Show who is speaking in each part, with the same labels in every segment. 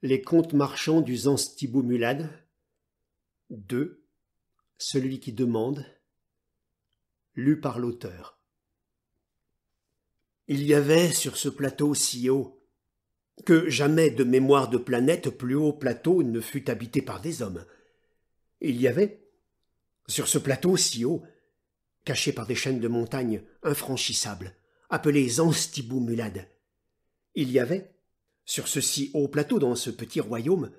Speaker 1: Les contes marchands du Zanstibou-Mulad. 2. Celui qui demande. Lu par l'auteur. Il y avait sur ce plateau si haut que jamais de mémoire de planète plus haut plateau ne fut habité par des hommes. Il y avait sur ce plateau si haut, caché par des chaînes de montagnes infranchissables, appelé Zanstibou-Mulad. Il y avait sur ce si haut plateau, dans ce petit royaume,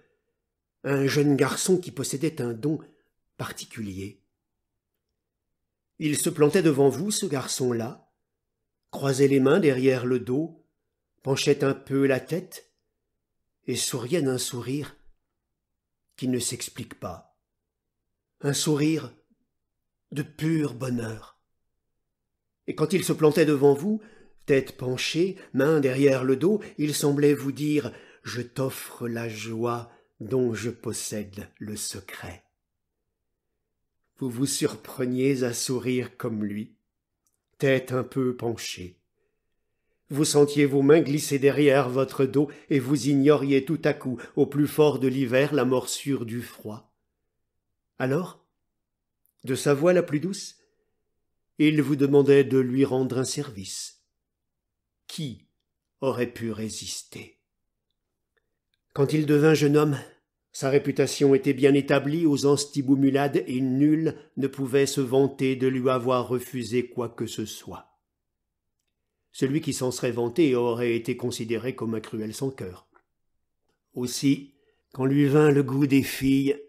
Speaker 1: un jeune garçon qui possédait un don particulier. Il se plantait devant vous, ce garçon-là, croisait les mains derrière le dos, penchait un peu la tête et souriait d'un sourire qui ne s'explique pas. Un sourire de pur bonheur. Et quand il se plantait devant vous, tête penchée, main derrière le dos, il semblait vous dire « Je t'offre la joie dont je possède le secret. » Vous vous surpreniez à sourire comme lui, tête un peu penchée. Vous sentiez vos mains glisser derrière votre dos et vous ignoriez tout à coup, au plus fort de l'hiver, la morsure du froid. Alors, de sa voix la plus douce, il vous demandait de lui rendre un service. Qui aurait pu résister? Quand il devint jeune homme, sa réputation était bien établie aux Zanstibou-Mulad et nul ne pouvait se vanter de lui avoir refusé quoi que ce soit. Celui qui s'en serait vanté aurait été considéré comme un cruel sans cœur. Aussi, quand lui vint le goût des filles,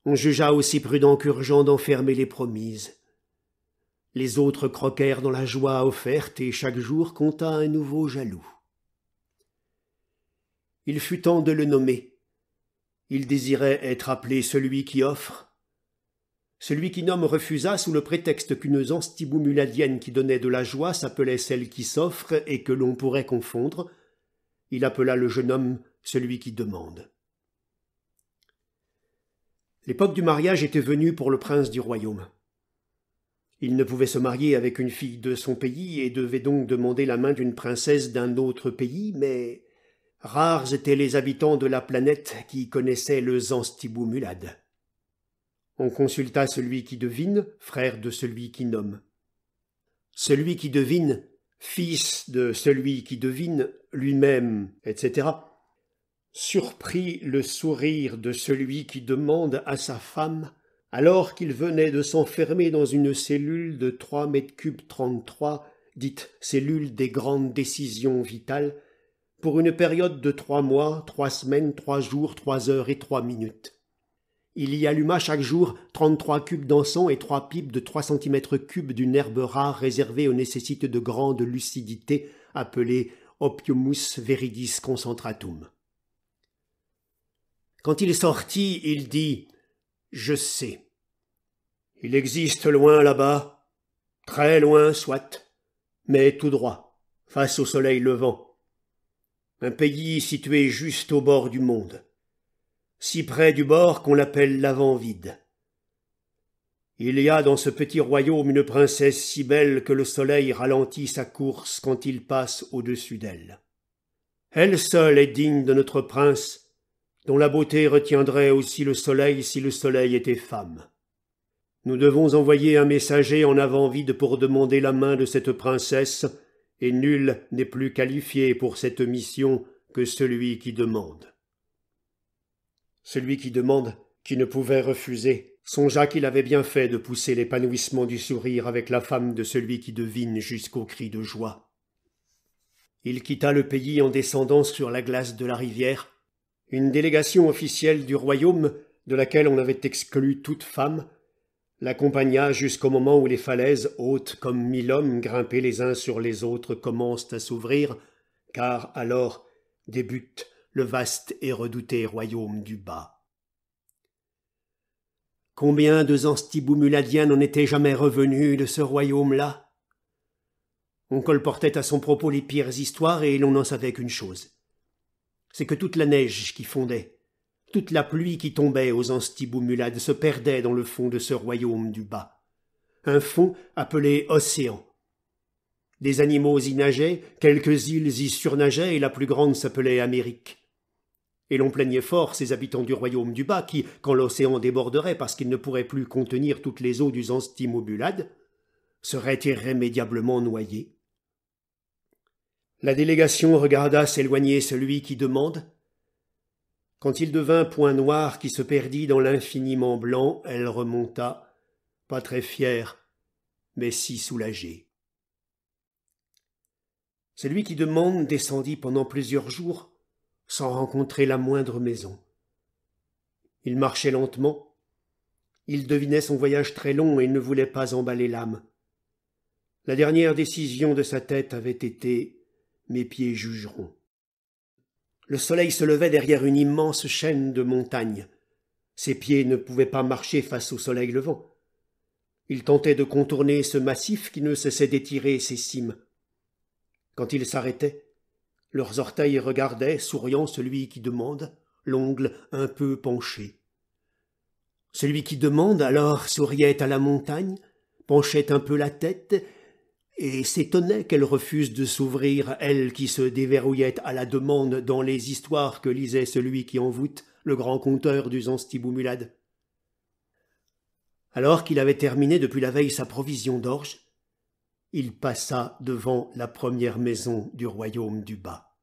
Speaker 1: on jugea aussi prudent qu'urgent d'enfermer les promises. Les autres croquèrent dans la joie offerte et chaque jour compta un nouveau jaloux. Il fut temps de le nommer. Il désirait être appelé celui qui offre. Celui qui nomme refusa sous le prétexte qu'une Zanstibou-Muladienne qui donnait de la joie s'appelait celle qui s'offre et que l'on pourrait confondre. Il appela le jeune homme celui qui demande. L'époque du mariage était venue pour le prince du royaume. Il ne pouvait se marier avec une fille de son pays et devait donc demander la main d'une princesse d'un autre pays, mais rares étaient les habitants de la planète qui connaissaient le Zanstibou-Mulad. On consulta celui qui devine, frère de celui qui nomme. Celui qui devine, fils de celui qui devine, lui-même, etc., surprit le sourire de celui qui demande à sa femme, alors qu'il venait de s'enfermer dans une cellule de 3,33 m, dite cellule des grandes décisions vitales, pour une période de 3 mois, 3 semaines, 3 jours, 3 heures et 3 minutes. Il y alluma chaque jour 33 cubes d'encens et 3 pipes de 3 cm3 d'une herbe rare réservée aux nécessités de grande lucidité, appelée Opiumus viridis concentratum. Quand il sortit, il dit « Je sais. Il existe loin là-bas, très loin soit, mais tout droit, face au soleil levant. Un pays situé juste au bord du monde, si près du bord qu'on l'appelle l'avant-vide. Il y a dans ce petit royaume une princesse si belle que le soleil ralentit sa course quand il passe au-dessus d'elle. Elle seule est digne de notre prince, dont la beauté retiendrait aussi le soleil si le soleil était femme. Nous devons envoyer un messager en avant-vide pour demander la main de cette princesse, et nul n'est plus qualifié pour cette mission que celui qui demande. » Celui qui demande, qui ne pouvait refuser, songea qu'il avait bien fait de pousser l'épanouissement du sourire avec la femme de celui qui devine jusqu'au cri de joie. Il quitta le pays en descendant sur la glace de la rivière. Une délégation officielle du royaume, de laquelle on avait exclu toute femme, l'accompagna jusqu'au moment où les falaises, hautes comme 1000 hommes grimpés les uns sur les autres, commencent à s'ouvrir, car alors débute le vaste et redouté royaume du bas. Combien de Zanstibou-Muladiens n'en étaient jamais revenus de ce royaume-là? On colportait à son propos les pires histoires et l'on n'en savait qu'une chose. C'est que toute la neige qui fondait, toute la pluie qui tombait aux Zanstibou-Mulad se perdait dans le fond de ce royaume du bas. Un fond appelé océan. Des animaux y nageaient, quelques îles y surnageaient et la plus grande s'appelait Amérique. Et l'on plaignait fort ces habitants du royaume du bas qui, quand l'océan déborderait parce qu'il ne pourrait plus contenir toutes les eaux du Zanstimoubulad, seraient irrémédiablement noyés. La délégation regarda s'éloigner celui qui demande. Quand il devint point noir qui se perdit dans l'infiniment blanc, elle remonta, pas très fière, mais si soulagée. Celui qui demande descendit pendant plusieurs jours, sans rencontrer la moindre maison. Il marchait lentement. Il devinait son voyage très long et ne voulait pas emballer l'âme. La dernière décision de sa tête avait été « Mes pieds jugeront ». Le soleil se levait derrière une immense chaîne de montagnes. Ses pieds ne pouvaient pas marcher face au soleil levant. Il tentait de contourner ce massif qui ne cessait d'étirer ses cimes. Quand ils s'arrêtaient, leurs orteils regardaient, souriant, celui qui demande, l'ongle un peu penché. Celui qui demande alors souriait à la montagne, penchait un peu la tête et s'étonnait qu'elle refuse de s'ouvrir, elle qui se déverrouillait à la demande dans les histoires que lisait celui qui envoûte, le grand conteur du Zanstibou-Mulad. Alors qu'il avait terminé depuis la veille sa provision d'orge, il passa devant la première maison du royaume du bas.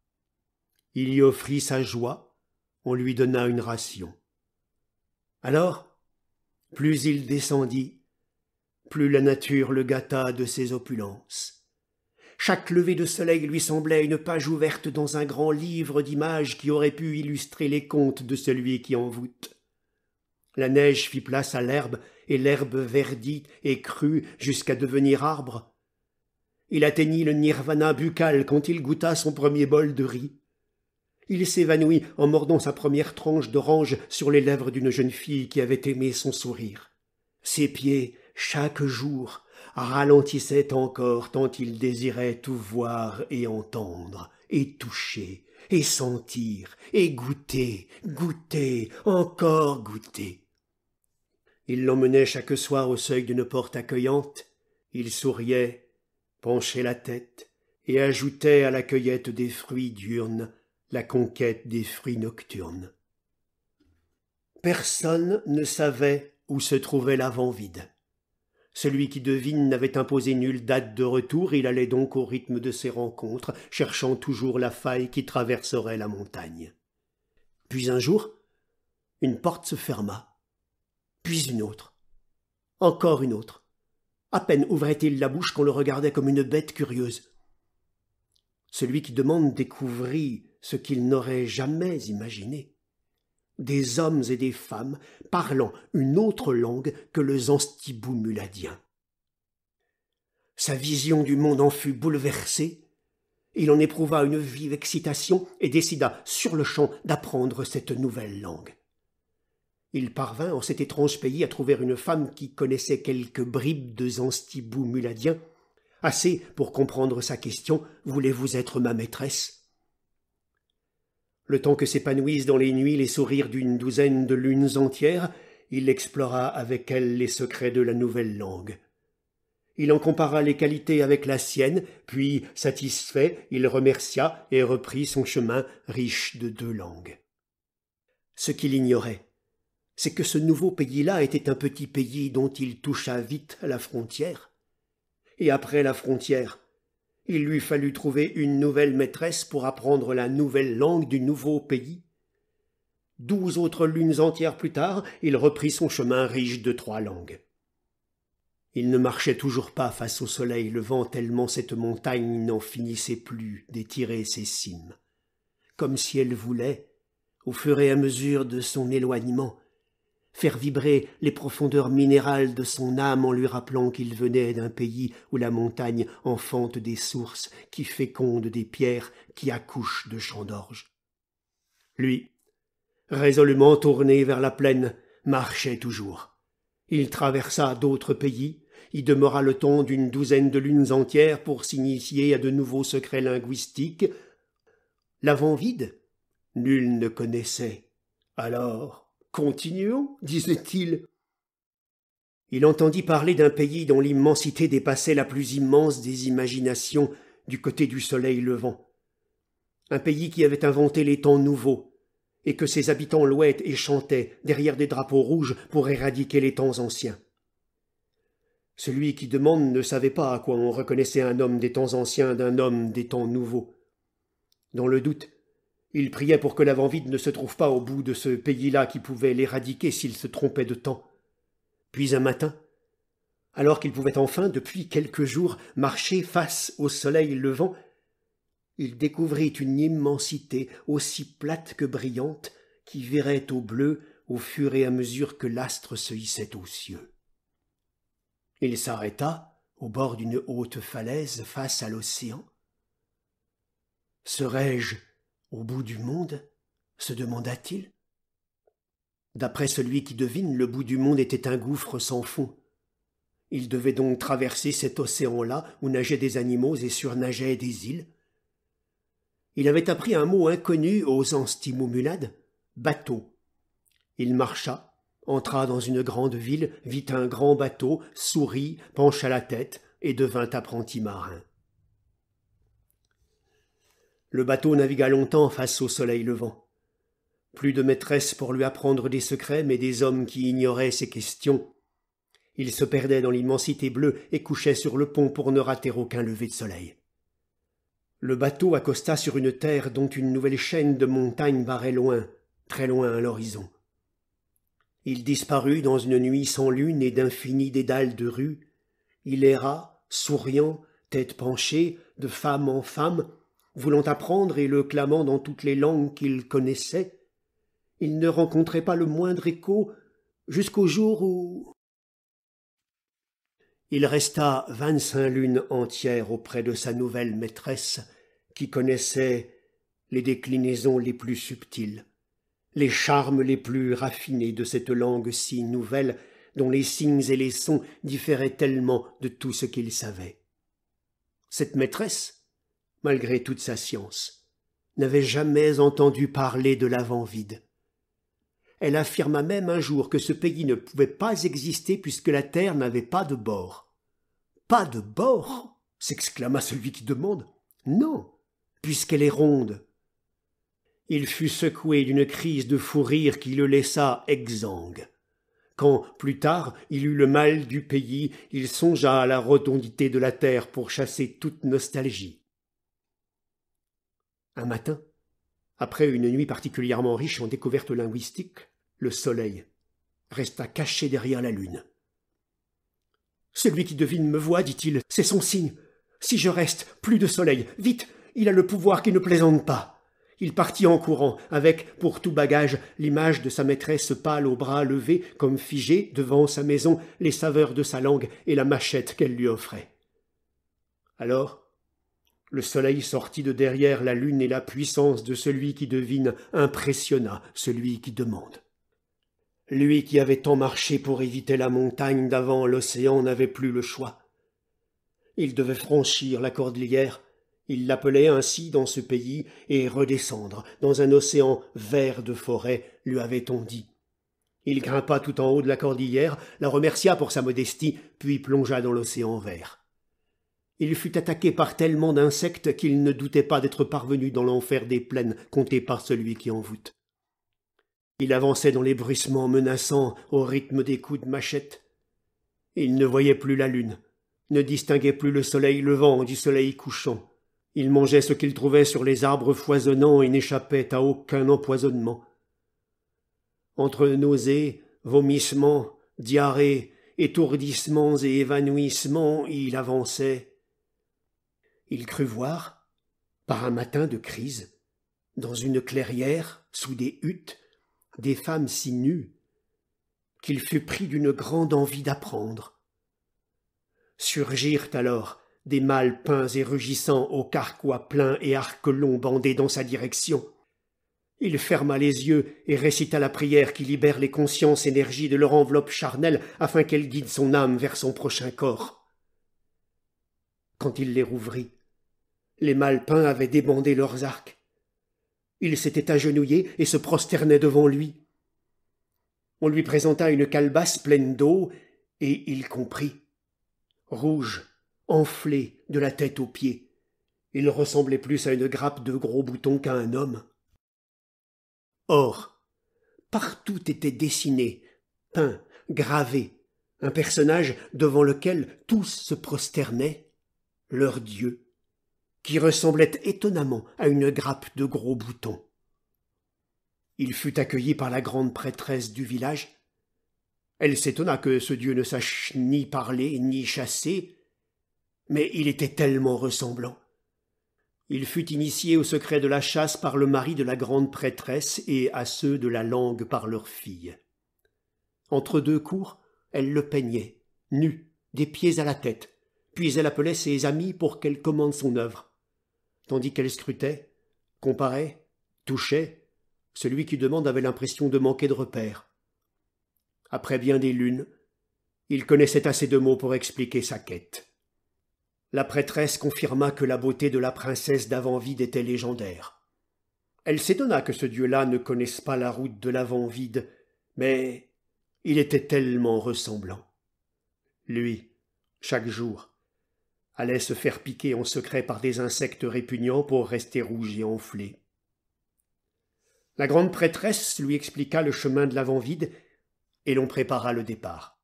Speaker 1: Il y offrit sa joie, on lui donna une ration. Alors, plus il descendit, plus la nature le gâta de ses opulences. Chaque lever de soleil lui semblait une page ouverte dans un grand livre d'images qui aurait pu illustrer les contes de celui qui envoûte. La neige fit place à l'herbe, et l'herbe verdit et crut jusqu'à devenir arbre. Il atteignit le nirvana buccal quand il goûta son premier bol de riz. Il s'évanouit en mordant sa première tranche d'orange sur les lèvres d'une jeune fille qui avait aimé son sourire. Ses pieds, chaque jour, ralentissaient encore tant il désirait tout voir et entendre, et toucher, et sentir, et goûter, goûter, encore goûter. Il l'emmenait chaque soir au seuil d'une porte accueillante, il souriait, penchait la tête, et ajoutait à la cueillette des fruits diurnes la conquête des fruits nocturnes. Personne ne savait où se trouvait l'avant vide. Celui qui devine n'avait imposé nulle date de retour, il allait donc au rythme de ses rencontres, cherchant toujours la faille qui traverserait la montagne. Puis un jour, une porte se ferma, puis une autre, encore une autre. À peine ouvrait-il la bouche qu'on le regardait comme une bête curieuse. Celui qui demande découvrit ce qu'il n'aurait jamais imaginé. Des hommes et des femmes parlant une autre langue que le zanstibou-muladien. Sa vision du monde en fut bouleversée. Il en éprouva une vive excitation et décida sur-le-champ d'apprendre cette nouvelle langue. Il parvint en cet étrange pays à trouver une femme qui connaissait quelques bribes de zanstibou-muladien, assez pour comprendre sa question « Voulez-vous être ma maîtresse ?» Le temps que s'épanouissent dans les nuits les sourires d'une douzaine de lunes entières, il explora avec elle les secrets de la nouvelle langue. Il en compara les qualités avec la sienne, puis, satisfait, il remercia et reprit son chemin riche de deux langues. Ce qu'il ignorait, c'est que ce nouveau pays-là était un petit pays dont il toucha vite la frontière. Et après la frontière, il lui fallut trouver une nouvelle maîtresse pour apprendre la nouvelle langue du nouveau pays. 12 autres lunes entières plus tard, il reprit son chemin riche de 3 langues. Il ne marchait toujours pas face au soleil levant tellement cette montagne n'en finissait plus d'étirer ses cimes. Comme si elle voulait, au fur et à mesure de son éloignement, faire vibrer les profondeurs minérales de son âme en lui rappelant qu'il venait d'un pays où la montagne enfante des sources qui fécondent des pierres qui accouchent de champs d'orge. Lui, résolument tourné vers la plaine, marchait toujours. Il traversa d'autres pays, y demeura le temps d'une douzaine de lunes entières pour s'initier à de nouveaux secrets linguistiques. L'avant vide, nul ne connaissait. Alors, continuons, disait-il. Il entendit parler d'un pays dont l'immensité dépassait la plus immense des imaginations du côté du soleil levant. Un pays qui avait inventé les temps nouveaux et que ses habitants louaient et chantaient derrière des drapeaux rouges pour éradiquer les temps anciens. Celui qui demande ne savait pas à quoi on reconnaissait un homme des temps anciens d'un homme des temps nouveaux. Dans le doute, il priait pour que l'avant vide ne se trouve pas au bout de ce pays-là qui pouvait l'éradiquer s'il se trompait de temps. Puis un matin, alors qu'il pouvait enfin, depuis quelques jours, marcher face au soleil levant, il découvrit une immensité aussi plate que brillante qui virait au bleu au fur et à mesure que l'astre se hissait aux cieux. Il s'arrêta au bord d'une haute falaise face à l'océan. « Serais-je au bout du monde ?» se demanda-t-il. D'après celui qui devine, le bout du monde était un gouffre sans fond. Il devait donc traverser cet océan-là où nageaient des animaux et surnageaient des îles. Il avait appris un mot inconnu aux anstimomulades, bateau. Il marcha, entra dans une grande ville, vit un grand bateau, sourit, pencha la tête et devint apprenti marin. Le bateau navigua longtemps face au soleil levant. Plus de maîtresse pour lui apprendre des secrets, mais des hommes qui ignoraient ses questions. Il se perdait dans l'immensité bleue et couchait sur le pont pour ne rater aucun lever de soleil. Le bateau accosta sur une terre dont une nouvelle chaîne de montagnes barrait loin, très loin à l'horizon. Il disparut dans une nuit sans lune et d'infinis dédales de rues. Il erra, souriant, tête penchée, de femme en femme, voulant apprendre et le clamant dans toutes les langues qu'il connaissait. Il ne rencontrait pas le moindre écho jusqu'au jour où... Il resta 25 lunes entières auprès de sa nouvelle maîtresse, qui connaissait les déclinaisons les plus subtiles, les charmes les plus raffinés de cette langue si nouvelle, dont les signes et les sons différaient tellement de tout ce qu'il savait. Cette maîtresse, malgré toute sa science, n'avait jamais entendu parler de l'avant vide. Elle affirma même un jour que ce pays ne pouvait pas exister puisque la terre n'avait pas de bord. « Pas de bord » s'exclama celui qui demande. « Non, puisqu'elle est ronde. » Il fut secoué d'une crise de fou rire qui le laissa exsangue. Quand, plus tard, il eut le mal du pays, il songea à la rotondité de la terre pour chasser toute nostalgie. Un matin, après une nuit particulièrement riche en découvertes linguistiques, le soleil resta caché derrière la lune. « Celui qui devine me voit, dit-il, c'est son signe. Si je reste, plus de soleil. Vite, il a le pouvoir qui ne plaisante pas. » Il partit en courant, avec, pour tout bagage, l'image de sa maîtresse pâle aux bras levés, comme figée, devant sa maison, les saveurs de sa langue et la machette qu'elle lui offrait. Alors, le soleil sortit de derrière la lune et la puissance de celui qui devine impressionna celui qui demande. Lui qui avait tant marché pour éviter la montagne d'avant l'océan n'avait plus le choix. Il devait franchir la cordillère, il l'appelait ainsi dans ce pays, et redescendre dans un océan vert de forêt, lui avait-on dit. Il grimpa tout en haut de la cordillère, la remercia pour sa modestie, puis plongea dans l'océan vert. Il fut attaqué par tellement d'insectes qu'il ne doutait pas d'être parvenu dans l'enfer des plaines compté par celui qui envoûte. Il avançait dans les bruissements menaçants au rythme des coups de machette. Il ne voyait plus la lune, ne distinguait plus le soleil levant du soleil couchant. Il mangeait ce qu'il trouvait sur les arbres foisonnants et n'échappait à aucun empoisonnement. Entre nausées, vomissements, diarrhées, étourdissements et évanouissements, il avançait. Il crut voir, par un matin de crise, dans une clairière, sous des huttes, des femmes si nues, qu'il fut pris d'une grande envie d'apprendre. Surgirent alors des mâles peints et rugissants aux carquois pleins et arcs longs bandés dans sa direction. Il ferma les yeux et récita la prière qui libère les consciences énergies de leur enveloppe charnelle afin qu'elle guide son âme vers son prochain corps. Quand il les rouvrit, les mâles peints avaient débandé leurs arcs. Ils s'étaient agenouillés et se prosternaient devant lui. On lui présenta une calebasse pleine d'eau, et il comprit. Rouge, enflé de la tête aux pieds, il ressemblait plus à une grappe de gros boutons qu'à un homme. Or, partout était dessiné, peint, gravé, un personnage devant lequel tous se prosternaient, leur Dieu, qui ressemblait étonnamment à une grappe de gros boutons. Il fut accueilli par la grande prêtresse du village. Elle s'étonna que ce Dieu ne sache ni parler ni chasser, mais il était tellement ressemblant. Il fut initié au secret de la chasse par le mari de la grande prêtresse et à ceux de la langue par leur fille. Entre deux cours, elle le peignait, nu, des pieds à la tête, puis elle appelait ses amis pour qu'elle commande son œuvre. Tandis qu'elle scrutait, comparait, touchait, celui qui demande avait l'impression de manquer de repères. Après bien des lunes, il connaissait assez de mots pour expliquer sa quête. La prêtresse confirma que la beauté de la princesse d'Avant-Vide était légendaire. Elle s'étonna que ce dieu-là ne connaisse pas la route de l'Avant-Vide, mais il était tellement ressemblant. Lui, chaque jour, allait se faire piquer en secret par des insectes répugnants pour rester rouge et enflé. La grande prêtresse lui expliqua le chemin de l'Avant-Vide et l'on prépara le départ.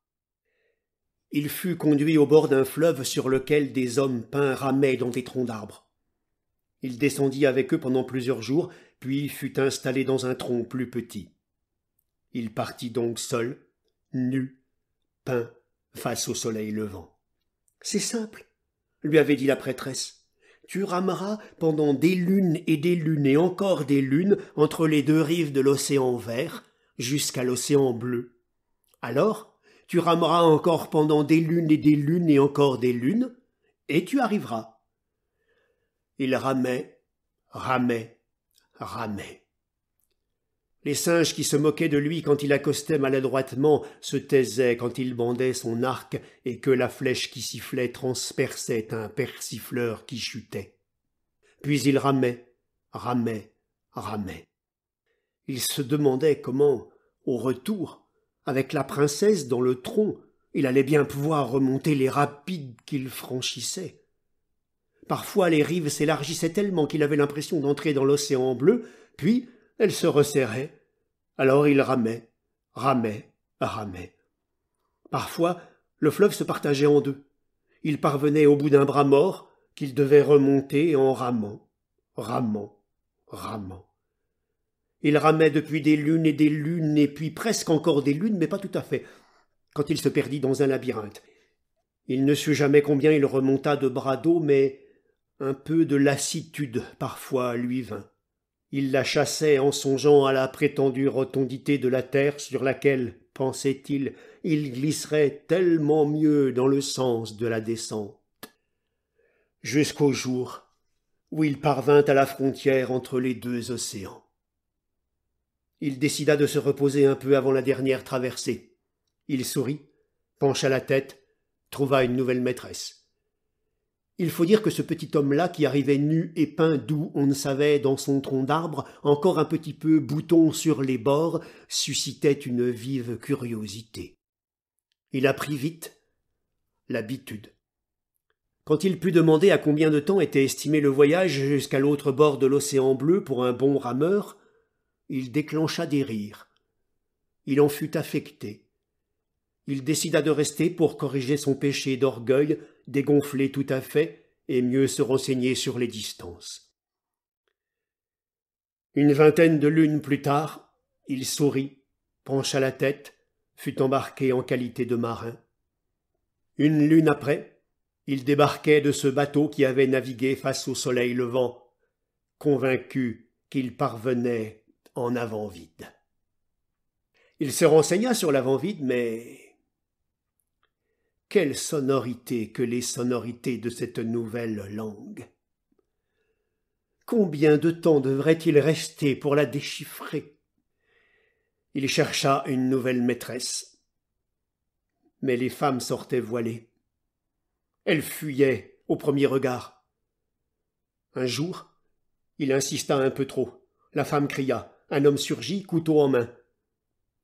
Speaker 1: Il fut conduit au bord d'un fleuve sur lequel des hommes peints ramaient dans des troncs d'arbres. Il descendit avec eux pendant plusieurs jours, puis fut installé dans un tronc plus petit. Il partit donc seul, nu, peint, face au soleil levant. « C'est simple, » lui avait dit la prêtresse. « Tu rameras pendant des lunes et encore des lunes entre les deux rives de l'océan vert jusqu'à l'océan bleu. Alors, tu rameras encore pendant des lunes et encore des lunes, et tu arriveras. » Il ramait, ramait, ramait. Les singes qui se moquaient de lui quand il accostait maladroitement se taisaient quand il bandait son arc et que la flèche qui sifflait transperçait un persifleur qui chutait. Puis il ramait, ramait, ramait. Il se demandait comment, au retour, avec la princesse dans le tronc, il allait bien pouvoir remonter les rapides qu'il franchissait. Parfois les rives s'élargissaient tellement qu'il avait l'impression d'entrer dans l'océan bleu, puis elles se resserraient. Alors il ramait, ramait, ramait. Parfois le fleuve se partageait en deux. Il parvenait au bout d'un bras mort qu'il devait remonter en ramant, ramant, ramant. Il ramait depuis des lunes et puis presque encore des lunes, mais pas tout à fait, quand il se perdit dans un labyrinthe. Il ne sut jamais combien il remonta de bras d'eau, mais un peu de lassitude parfois lui vint. Il la chassait en songeant à la prétendue rotondité de la terre sur laquelle, pensait-il, il glisserait tellement mieux dans le sens de la descente. Jusqu'au jour où il parvint à la frontière entre les deux océans. Il décida de se reposer un peu avant la dernière traversée. Il sourit, pencha la tête, trouva une nouvelle maîtresse. Il faut dire que ce petit homme-là, qui arrivait nu et peint d'où on ne savait dans son tronc d'arbre, encore un petit peu bouton sur les bords, suscitait une vive curiosité. Il apprit vite l'habitude. Quand il put demander à combien de temps était estimé le voyage jusqu'à l'autre bord de l'océan bleu pour un bon rameur, il déclencha des rires. Il en fut affecté. Il décida de rester pour corriger son péché d'orgueil, dégonfler tout à fait et mieux se renseigner sur les distances. Une vingtaine de lunes plus tard, il sourit, pencha la tête, fut embarqué en qualité de marin. Une lune après, il débarquait de ce bateau qui avait navigué face au soleil levant, convaincu qu'il parvenait en Avant-Vide. Il se renseigna sur l'Avant-Vide, mais quelle sonorité que les sonorités de cette nouvelle langue! Combien de temps devrait-il rester pour la déchiffrer? Il chercha une nouvelle maîtresse, mais les femmes sortaient voilées. Elles fuyaient au premier regard. Un jour, il insista un peu trop. La femme cria. Un homme surgit, couteau en main.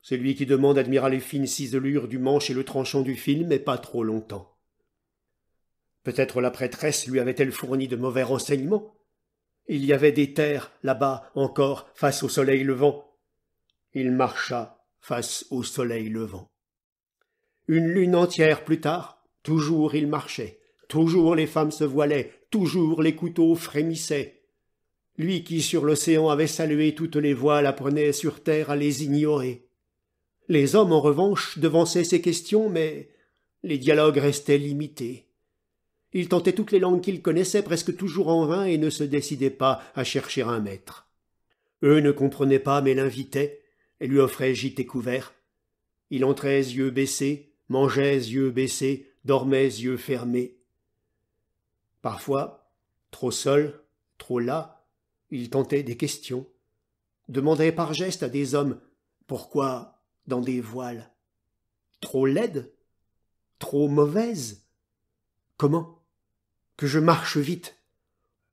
Speaker 1: Celui qui demande admira les fines ciselures du manche et le tranchant du fil, mais pas trop longtemps. Peut-être la prêtresse lui avait-elle fourni de mauvais renseignements. Il y avait des terres, là-bas, encore, face au soleil levant. Il marcha face au soleil levant. Une lune entière plus tard, toujours il marchait, toujours les femmes se voilaient, toujours les couteaux frémissaient. Lui qui sur l'océan avait salué toutes les voiles apprenait sur terre à les ignorer. Les hommes en revanche devançaient ces questions, mais les dialogues restaient limités. Il tentait toutes les langues qu'il connaissait presque toujours en vain et ne se décidait pas à chercher un maître. Eux ne comprenaient pas mais l'invitaient et lui offraient gîte et couvert. Il entrait yeux baissés, mangeait yeux baissés, dormait yeux fermés. Parfois, trop seul, trop las, il tentait des questions, demandait par geste à des hommes pourquoi dans des voiles. Trop laides? Trop mauvaises? Comment? Que je marche vite?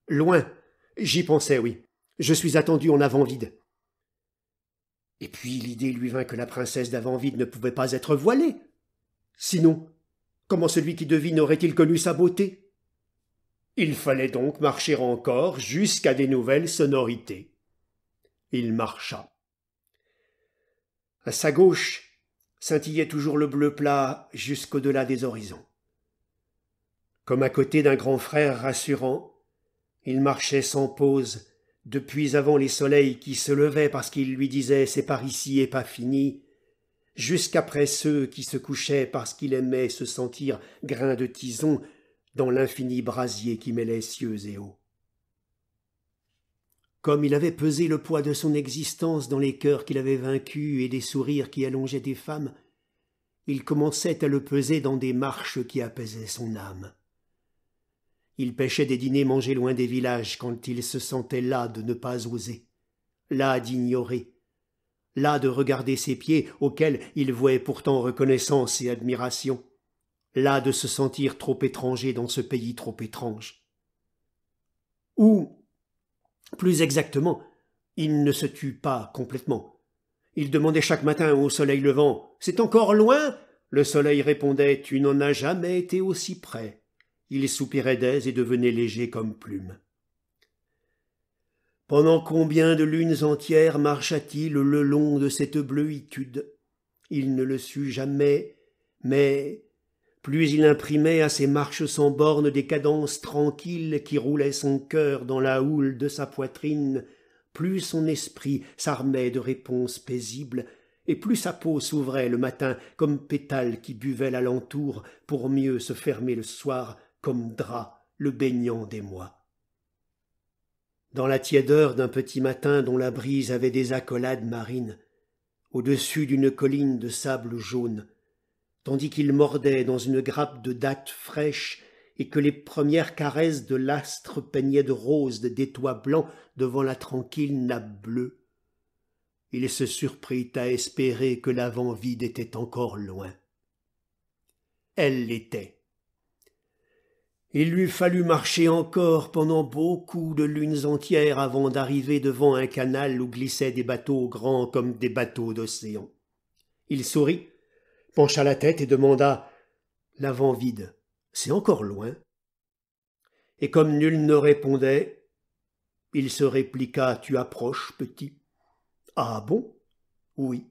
Speaker 1: Loin. J'y pensais, oui. Je suis attendu en avant-vide. Et puis l'idée lui vint que la princesse d'Avant-Vide ne pouvait pas être voilée. Sinon, comment celui qui devine aurait-il connu sa beauté? Il fallait donc marcher encore jusqu'à des nouvelles sonorités. Il marcha. À sa gauche scintillait toujours le bleu plat jusqu'au-delà des horizons. Comme à côté d'un grand frère rassurant, il marchait sans pause, depuis avant les soleils qui se levaient parce qu'il lui disait « c'est par ici et pas fini », jusqu'après ceux qui se couchaient parce qu'il aimait se sentir grain de tison dans l'infini brasier qui mêlait cieux et eaux. Comme il avait pesé le poids de son existence dans les cœurs qu'il avait vaincus et des sourires qui allongeaient des femmes, il commençait à le peser dans des marches qui apaisaient son âme. Il pêchait des dîners mangés loin des villages quand il se sentait las de ne pas oser, las d'ignorer, las de regarder ses pieds auxquels il vouait pourtant reconnaissance et admiration, las de se sentir trop étranger dans ce pays trop étrange. Ou, plus exactement, il ne se tut pas complètement. Il demandait chaque matin au soleil levant « C'est encore loin ?» Le soleil répondait « Tu n'en as jamais été aussi près. » Il soupirait d'aise et devenait léger comme plume. Pendant combien de lunes entières marcha-t-il le long de cette bleuitude? Il ne le sut jamais, mais plus il imprimait à ses marches sans bornes des cadences tranquilles qui roulaient son cœur dans la houle de sa poitrine, plus son esprit s'armait de réponses paisibles, et plus sa peau s'ouvrait le matin comme pétale qui buvait l'alentour pour mieux se fermer le soir comme drap le baignant des mois. Dans la tiédeur d'un petit matin dont la brise avait des accolades marines, au-dessus d'une colline de sable jaune, tandis qu'il mordait dans une grappe de dattes fraîches et que les premières caresses de l'astre peignaient de rose des toits blancs devant la tranquille nappe bleue, il se surprit à espérer que l'avant-vide était encore loin. Elle l'était. Il lui fallut marcher encore pendant beaucoup de lunes entières avant d'arriver devant un canal où glissaient des bateaux grands comme des bateaux d'océan. Il sourit, pencha la tête et demanda « L'avant-vide, c'est encore loin ?» Et comme nul ne répondait, il se répliqua « Tu approches, petit. »« Ah bon ? Oui,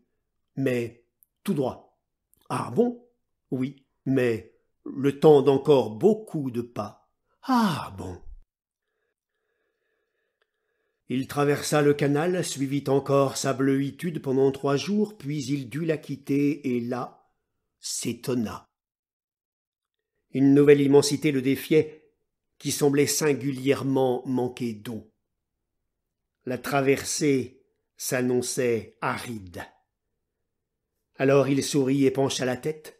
Speaker 1: mais tout droit. »« Ah bon ? Oui, mais le temps d'encore beaucoup de pas. »« Ah bon ?» Il traversa le canal, suivit encore sa bleuitude pendant 3 jours, puis il dut la quitter et là s'étonna. Une nouvelle immensité le défiait, qui semblait singulièrement manquer d'eau. La traversée s'annonçait aride. Alors il sourit et pencha la tête.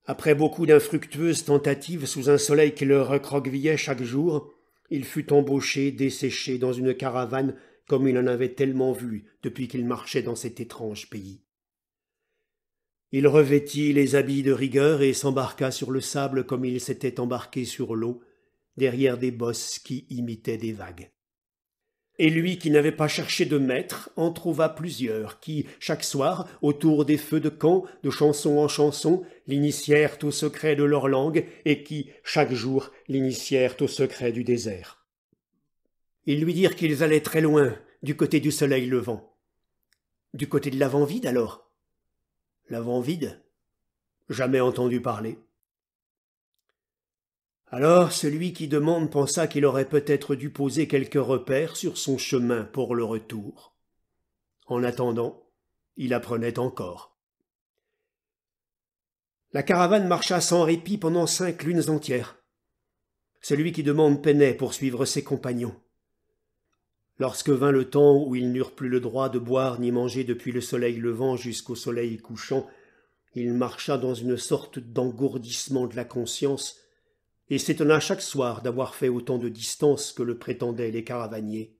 Speaker 1: Après beaucoup d'infructueuses tentatives sous un soleil qui le recroquevillait chaque jour, il fut embauché, desséché dans une caravane comme il en avait tellement vu depuis qu'il marchait dans cet étrange pays. Il revêtit les habits de rigueur et s'embarqua sur le sable comme il s'était embarqué sur l'eau, derrière des bosses qui imitaient des vagues. Et lui qui n'avait pas cherché de maître en trouva plusieurs qui, chaque soir, autour des feux de camp, de chanson en chanson, l'initièrent au secret de leur langue et qui, chaque jour, l'initièrent au secret du désert. Ils lui dirent qu'ils allaient très loin, du côté du soleil levant. Du côté de l'Avant-Vide, alors? L'Avant-Vide? Jamais entendu parler. Alors celui qui demande pensa qu'il aurait peut-être dû poser quelques repères sur son chemin pour le retour. En attendant, il apprenait encore. La caravane marcha sans répit pendant 5 lunes entières. Celui qui demande peinait pour suivre ses compagnons. Lorsque vint le temps où ils n'eurent plus le droit de boire ni manger depuis le soleil levant jusqu'au soleil couchant, il marcha dans une sorte d'engourdissement de la conscience et s'étonna chaque soir d'avoir fait autant de distance que le prétendaient les caravaniers.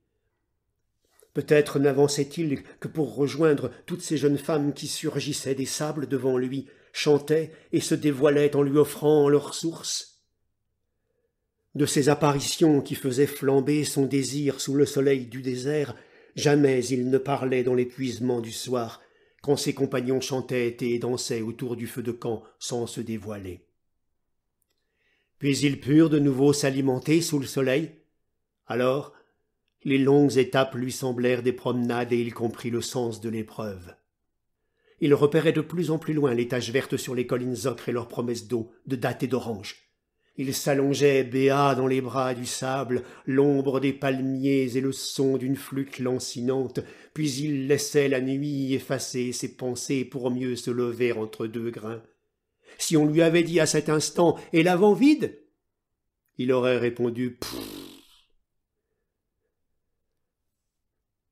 Speaker 1: Peut-être n'avançait-il que pour rejoindre toutes ces jeunes femmes qui surgissaient des sables devant lui, chantaient et se dévoilaient en lui offrant leur source. De ces apparitions qui faisaient flamber son désir sous le soleil du désert, jamais il ne parlait dans l'épuisement du soir, quand ses compagnons chantaient et dansaient autour du feu de camp sans se dévoiler. Puis ils purent de nouveau s'alimenter sous le soleil. Alors, les longues étapes lui semblèrent des promenades et il comprit le sens de l'épreuve. Il repérait de plus en plus loin les taches vertes sur les collines ocres et leurs promesses d'eau, de dattes et d'oranges. Il s'allongeait béat dans les bras du sable, l'ombre des palmiers et le son d'une flûte lancinante, puis il laissait la nuit effacer ses pensées pour mieux se lever entre 2 grains. Si on lui avait dit à cet instant « Et l'Avant-Vide ?» il aurait répondu « Pfff !»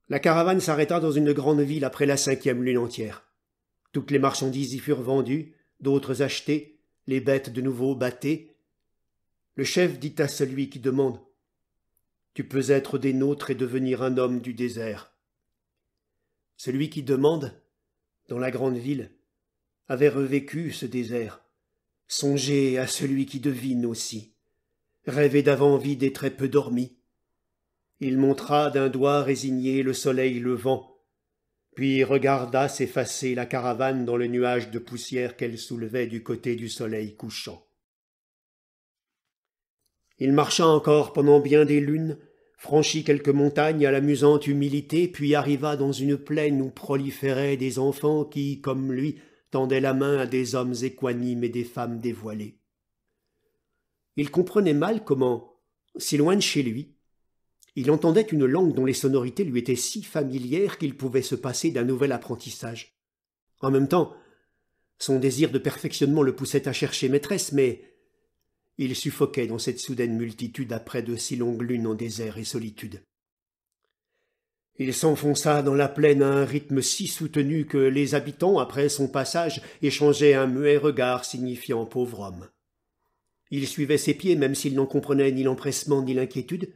Speaker 1: La caravane s'arrêta dans une grande ville après la 5e lune entière. Toutes les marchandises y furent vendues, d'autres achetées, les bêtes de nouveau battées. Le chef dit à celui qui demande « Tu peux être des nôtres et devenir un homme du désert. » Celui qui demande, dans la grande ville, avait revécu ce désert, songé à celui qui devine aussi, rêvé d'avant-vide et très peu dormi. Il montra d'un doigt résigné le soleil levant, puis regarda s'effacer la caravane dans le nuage de poussière qu'elle soulevait du côté du soleil couchant. Il marcha encore pendant bien des lunes, franchit quelques montagnes à l'amusante humilité, puis arriva dans une plaine où proliféraient des enfants qui, comme lui, tendaient la main à des hommes équanimes et des femmes dévoilées. Il comprenait mal comment, si loin de chez lui, il entendait une langue dont les sonorités lui étaient si familières qu'il pouvait se passer d'un nouvel apprentissage. En même temps, son désir de perfectionnement le poussait à chercher maîtresse, mais il suffoquait dans cette soudaine multitude après de si longues lunes en désert et solitude. Il s'enfonça dans la plaine à un rythme si soutenu que les habitants, après son passage, échangeaient un muet regard signifiant « pauvre homme ». Il suivait ses pieds même s'il n'en comprenait ni l'empressement ni l'inquiétude.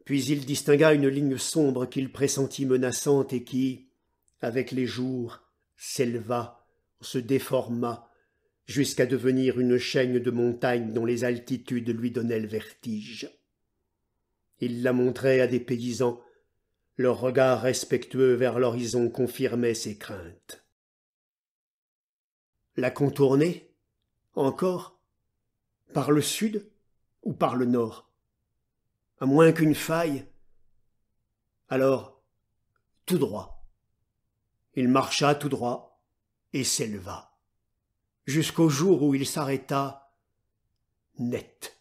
Speaker 1: Puis il distingua une ligne sombre qu'il pressentit menaçante et qui, avec les jours, s'éleva, se déforma, jusqu'à devenir une chaîne de montagnes dont les altitudes lui donnaient le vertige. Il la montrait à des paysans. Leur regard respectueux vers l'horizon confirmait ses craintes. La contourner, encore, par le sud ou par le nord? À moins qu'une faille. Alors, tout droit. Il marcha tout droit et s'éleva, jusqu'au jour où il s'arrêta net.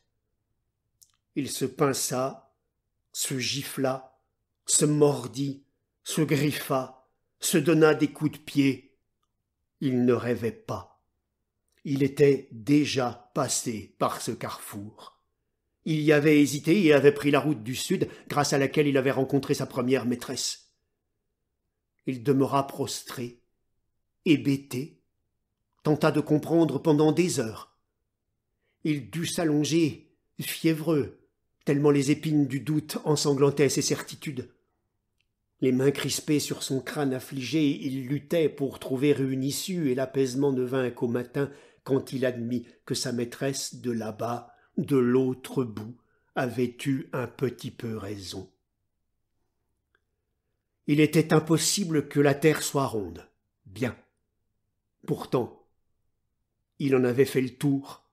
Speaker 1: Il se pinça, se gifla, se mordit, se griffa, se donna des coups de pied. Il ne rêvait pas. Il était déjà passé par ce carrefour. Il y avait hésité et avait pris la route du sud, grâce à laquelle il avait rencontré sa première maîtresse. Il demeura prostré, hébété, tenta de comprendre pendant des heures. Il dut s'allonger, fiévreux, tellement les épines du doute ensanglantaient ses certitudes. Les mains crispées sur son crâne affligé, il luttait pour trouver une issue et l'apaisement ne vint qu'au matin quand il admit que sa maîtresse de là-bas, de l'autre bout, avait eu un petit peu raison. Il était impossible que la terre soit ronde. Bien. Pourtant, il en avait fait le tour.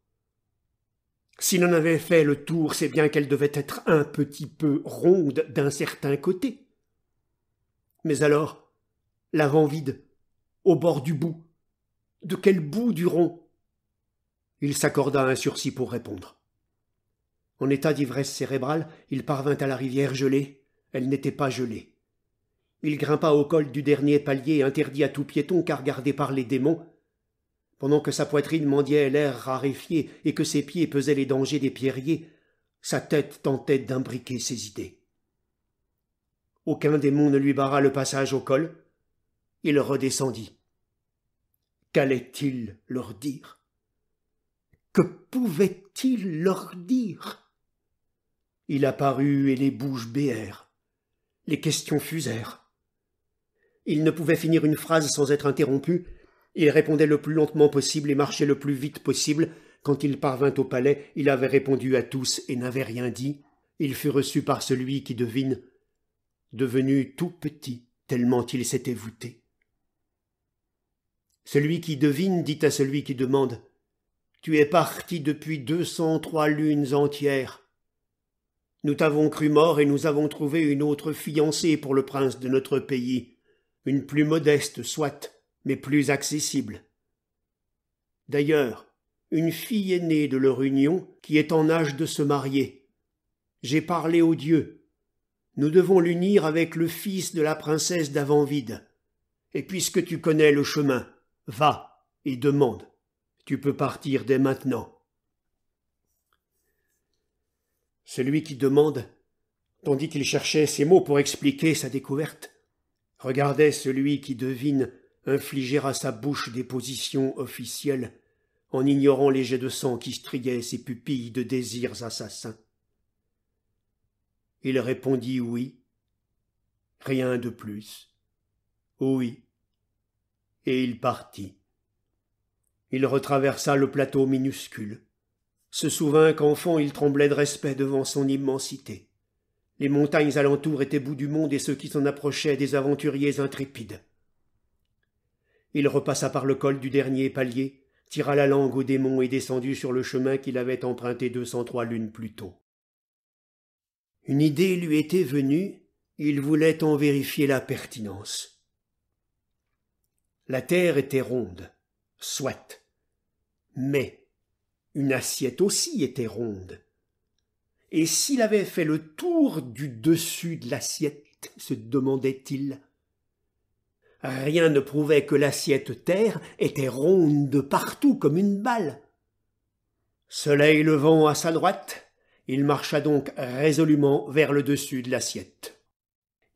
Speaker 1: S'il en avait fait le tour, c'est bien qu'elle devait être un petit peu ronde d'un certain côté. Mais alors, l'avant vide, au bord du bout. De quel bout du rond? Il s'accorda un sursis pour répondre. En état d'ivresse cérébrale, il parvint à la rivière gelée. Elle n'était pas gelée. Il grimpa au col du dernier palier interdit à tout piéton car gardé par les démons, pendant que sa poitrine mendiait l'air raréfié et que ses pieds pesaient les dangers des pierriers. Sa tête tentait d'imbriquer ses idées. Aucun démon ne lui barra le passage au col. Il redescendit. Qu'allait-il leur dire? Que pouvait-il leur dire? Il apparut et les bouches béèrent. Les questions fusèrent. Il ne pouvait finir une phrase sans être interrompu. Il répondait le plus lentement possible et marchait le plus vite possible. Quand il parvint au palais, il avait répondu à tous et n'avait rien dit. Il fut reçu par celui qui devine, devenu tout petit, tellement il s'était voûté. Celui qui devine dit à celui qui demande « Tu es parti depuis 203 lunes entières. Nous t'avons cru mort et nous avons trouvé une autre fiancée pour le prince de notre pays, une plus modeste soit, mais plus accessible. D'ailleurs, une fille est née de leur union qui est en âge de se marier. J'ai parlé aux dieux. Nous devons l'unir avec le fils de la princesse d'Avant-Vide. Et puisque tu connais le chemin, va et demande. Tu peux partir dès maintenant. » Celui qui demande, tandis qu'il cherchait ses mots pour expliquer sa découverte, regardait celui qui devine infliger à sa bouche des positions officielles en ignorant les jets de sang qui striaient ses pupilles de désirs assassins. Il répondit oui, rien de plus, oui, et il partit. Il retraversa le plateau minuscule, se souvint qu'enfant il tremblait de respect devant son immensité. Les montagnes alentour étaient bout du monde et ceux qui s'en approchaient des aventuriers intrépides. Il repassa par le col du dernier palier, tira la langue au démon et descendit sur le chemin qu'il avait emprunté 203 lunes plus tôt. Une idée lui était venue, il voulait en vérifier la pertinence. La terre était ronde, soit, mais une assiette aussi était ronde. Et s'il avait fait le tour du dessus de l'assiette, se demandait-il, rien ne prouvait que l'assiette terre était ronde de partout comme une balle. Soleil levant à sa droite, il marcha donc résolument vers le dessus de l'assiette.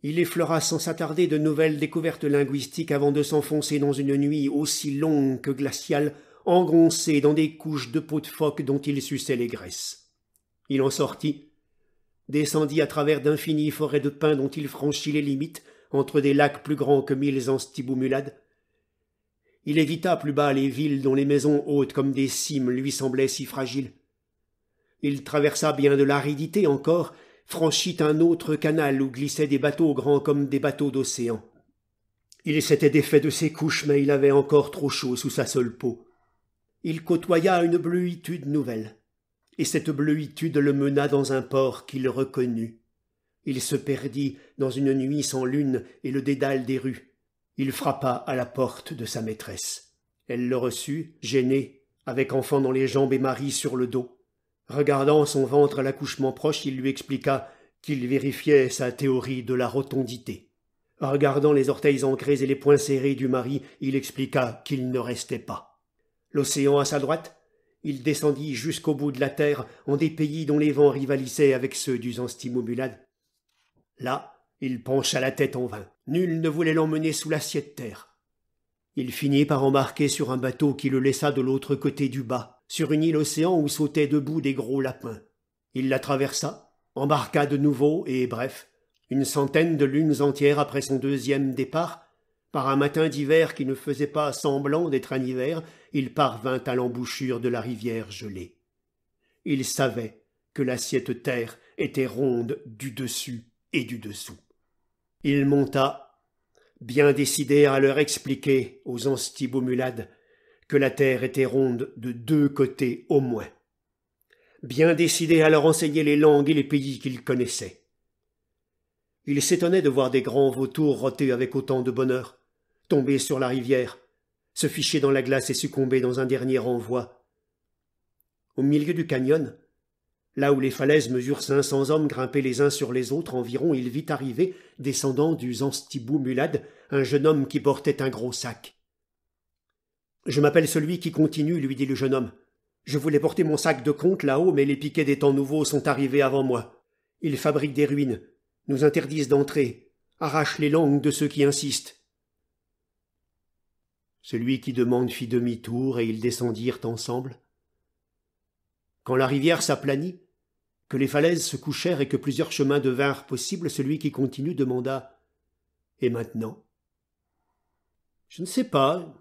Speaker 1: Il effleura sans s'attarder de nouvelles découvertes linguistiques avant de s'enfoncer dans une nuit aussi longue que glaciale, engoncé dans des couches de peau de phoque dont il suçait les graisses. Il en sortit, descendit à travers d'infinies forêts de pins dont il franchit les limites, entre des lacs plus grands que 1000 anstibomulades. Il évita plus bas les villes dont les maisons hautes comme des cimes lui semblaient si fragiles. Il traversa bien de l'aridité encore, franchit un autre canal où glissaient des bateaux grands comme des bateaux d'océan. Il s'était défait de ses couches, mais il avait encore trop chaud sous sa seule peau. Il côtoya une bleuitude nouvelle, et cette bleuitude le mena dans un port qu'il reconnut. Il se perdit dans une nuit sans lune et le dédale des rues. Il frappa à la porte de sa maîtresse. Elle le reçut, gênée, avec enfant dans les jambes et mari sur le dos. Regardant son ventre à l'accouchement proche, il lui expliqua qu'il vérifiait sa théorie de la rotondité. Regardant les orteils ancrés et les poings serrés du mari, il expliqua qu'il ne restait pas. L'océan à sa droite, il descendit jusqu'au bout de la terre, en des pays dont les vents rivalisaient avec ceux du Zanstimoumulad. Là, il pencha la tête en vain. Nul ne voulait l'emmener sous l'assiette terre. Il finit par embarquer sur un bateau qui le laissa de l'autre côté du bas, sur une île océan où sautaient debout des gros lapins. Il la traversa, embarqua de nouveau et, bref, une centaine de lunes entières après son deuxième départ, par un matin d'hiver qui ne faisait pas semblant d'être un hiver, il parvint à l'embouchure de la rivière gelée. Il savait que l'assiette terre était ronde du dessus et du dessous. Il monta, bien décidé à leur expliquer aux anstibomulades que la terre était ronde de 2 côtés au moins, bien décidé à leur enseigner les langues et les pays qu'ils connaissaient. Il s'étonnait de voir des grands vautours rôter avec autant de bonheur. tomber sur la rivière, se ficher dans la glace et succomber dans un dernier renvoi. Au milieu du canyon, là où les falaises mesurent 500 hommes grimpés les uns sur les autres environ, il vit arriver, descendant du Zanstibou Mulad, un jeune homme qui portait un gros sac. « Je m'appelle celui qui continue, lui dit le jeune homme. Je voulais porter mon sac de compte là-haut, mais les piquets des temps nouveaux sont arrivés avant moi. Ils fabriquent des ruines, nous interdisent d'entrer, arrachent les langues de ceux qui insistent. » Celui qui demande fit demi-tour et ils descendirent ensemble. Quand la rivière s'aplanit, que les falaises se couchèrent et que plusieurs chemins devinrent possibles, celui qui continue demanda « Et maintenant ?»« Je ne sais pas.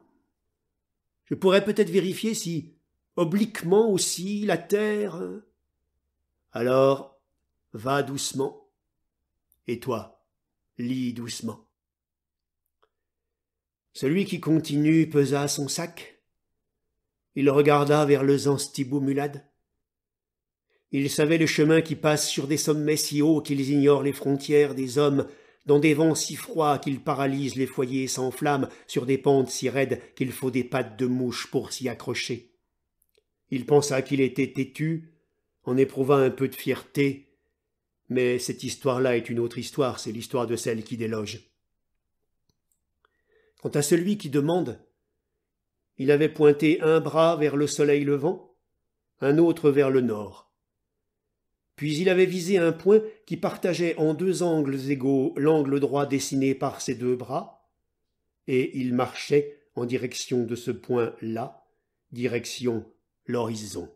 Speaker 1: Je pourrais peut-être vérifier si, obliquement aussi, la terre... » « Alors, va doucement. Et toi, lis doucement. » Celui qui continue pesa son sac. Il regarda vers le Zanstibou Mulad. Il savait le chemin qui passe sur des sommets si hauts qu'ils ignorent les frontières des hommes, dans des vents si froids qu'ils paralysent les foyers sans flammes, sur des pentes si raides qu'il faut des pattes de mouche pour s'y accrocher. Il pensa qu'il était têtu, en éprouva un peu de fierté, mais cette histoire-là est une autre histoire, c'est l'histoire de celle qui déloge. Quant à celui qui demande, il avait pointé un bras vers le soleil levant, un autre vers le nord. Puis il avait visé un point qui partageait en deux angles égaux l'angle droit dessiné par ses deux bras, et il marchait en direction de ce point-là, direction l'horizon.